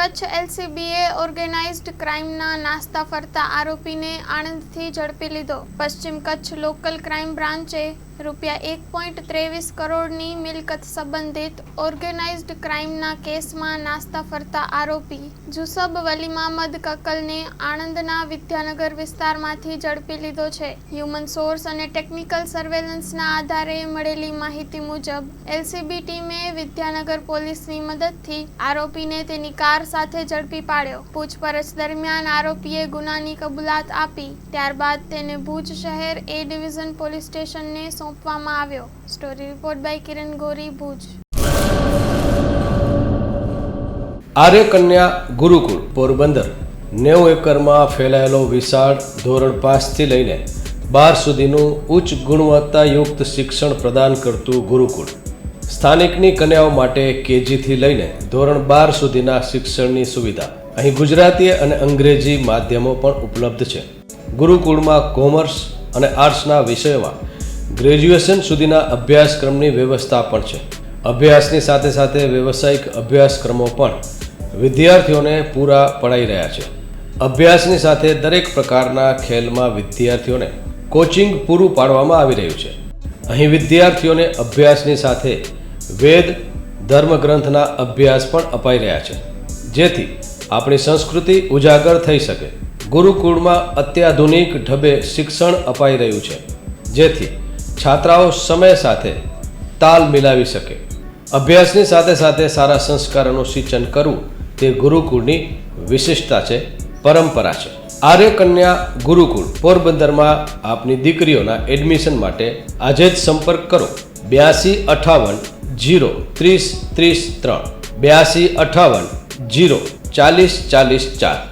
Kutch એલસીબીએ organised ક્રાઇમના નાસ્તા ફરતા આરોપીને આણંદથી ઝડપી લીધો। પશ્ચિમ કચ્છ લોકલ ક્રાઇમ બ્રાન્ચે ₹1.23 કરોડની મિલકત સંબંધિત ઓર્ગેનાઇઝ્ડ ક્રાઇમના કેસમાં નાસ્તા ફરતા આરોપી જુસબ વલી મહમદ કકલને આણંદના વિદ્યાનગર વિસ્તારમાંથી ઝડપી લીધો છે। હ્યુમન સોર્સ અને ટેકનિકલ સર્વેલન્સના આધારે મળેલી માહિતી મુજબ એલસીબી ટીમે વિદ્યાનગર પોલીસની મદદથી આરોપીને તેની કાર સાથે ઝડપી પાડ્યો। પૂછપરછ દરમિયાન આરોપીએ ગુનાની કબૂલાત આપી ત્યારબાદ તેને ભુજ શહેર એ ડિવિઝન પોલીસ સ્ટેશનને સોંપવામાં આવ્યો। સ્ટોરી રિપોર્ટ બાય કિરણ ગોરી, ભુજ। આર્ય કન્યા ગુરુકુળ પોરબંદર 90 એકરમાં ફેલાયેલો વિશાળ ધોરણ 5 થી લઈને 12 સુધીનું ઉચ્ચ ગુણવત્તાયુક્ત શિક્ષણ પ્રદાન કરતું ગુરુકુળ સ્થાનિકની કન્યાઓ માટે કેજી થી લઈને ધોરણ 12 સુધીના શિક્ષણની સુવિધા। અહીં ગુજરાતી અને અંગ્રેજી માધ્યમો પણ ઉપલબ્ધ છે। ગુરુકુળમાં કોમર્સ અને આર્ટ્સના વિષયોમાં ગ્રેજ્યુએશન સુધીના અભ્યાસક્રમની વ્યવસ્થા પણ છે। અભ્યાસની સાથે સાથે વ્યવસાયિક અભ્યાસક્રમો પણ વિદ્યાર્થીઓને પૂરા પડાઈ રહ્યા છે। અભ્યાસની સાથે દરેક પ્રકારના ખેલમાં વિદ્યાર્થીઓને કોચિંગ પૂરું પાડવામાં આવી રહ્યું છે। અહીં વિદ્યાર્થીઓને અભ્યાસની સાથે વેદ ધર્મગ્રંથના અભ્યાસ પણ અપાઈ રહ્યા છે, જેથી આપણી સંસ્કૃતિ ઉજાગર થઈ શકે। ગુરુકુળમાં અત્યાધુનિક ઢબે શિક્ષણ અપાઈ રહ્યું છે, જેથી છાત્રાઓ સમય સાથે તાલ મિલાવી શકે। અભ્યાસની સાથે સાથે સારા સંસ્કારોનું સિંચન કરવું તે ગુરુકુળની વિશિષ્ટતા છે, પરંપરા છે। આર્ય કન્યા ગુરુકુળ પોરબંદરમાં આપની દીકરીઓના એડમિશન માટે આજે જ સંપર્ક કરો 8258 030 33 8258 040 40 4।